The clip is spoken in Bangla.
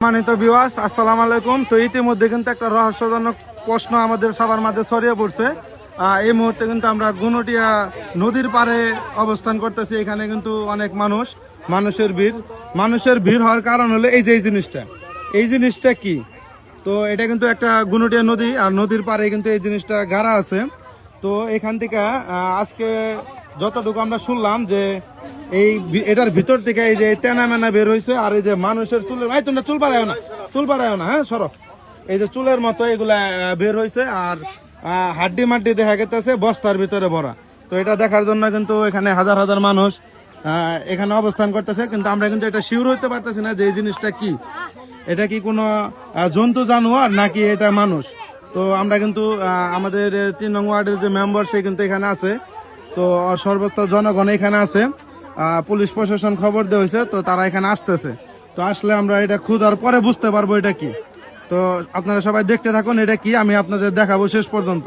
মানিত ভিউয়ার্স, আসসালামু আলাইকুম। তো ইতিমধ্যে কিন্তু একটা রহস্যজনক প্রশ্ন আমাদের সবার মাঝে ছড়িয়ে পড়ছে। এই মুহূর্তে কিন্তু আমরা গুনটিয়া নদীর পাড়ে অবস্থান করতেছি। এখানে কিন্তু অনেক মানুষের ভিড় হওয়ার কারণ হলো এই জিনিসটা কি? তো এটা কিন্তু একটা গুনটিয়া নদী, আর নদীর পাড়ে কিন্তু এই জিনিসটা গাড়া আছে। তো এখান থেকে আজকে যতটুকু আমরা শুনলাম যে এটার ভিতর থেকে এই যে তেনা মেনা বের হয়েছে, আর এই যে মানুষের তোমরা চুল পাড়ায় না, হ্যাঁ সরো। এই যে চুলের মতো এগুলা বের হয়েছে, আর হাড্ডি মাড্ডি দেখা গেছে বস্তার ভিতরে ভরা। তো এটা দেখার জন্য কিন্তু এখানে হাজার হাজার মানুষ এখানে অবস্থান করতেছে, কিন্তু আমরা কিন্তু এটা শিওর হইতে পারতেছি না যে এই জিনিসটা কি। এটা কি কোনো জন্তু জানোয়ার নাকি এটা মানুষ? তো আমরা কিন্তু আমাদের 3 নং ওয়ার্ডের যে মেম্বার সে কিন্তু এখানে আছে। তো সর্বস্তর জনগণ এখানে আছে। পুলিশ প্রশাসন খবর দেওয়া হয়েছে, তো তারা এখানে আসতেছে। তো আসলে আমরা এটা খুঁজার পরে বুঝতে পারবো এটা কি। তো আপনারা সবাই দেখতে থাকুন, এটা কি আমি আপনাদের দেখাবো শেষ পর্যন্ত।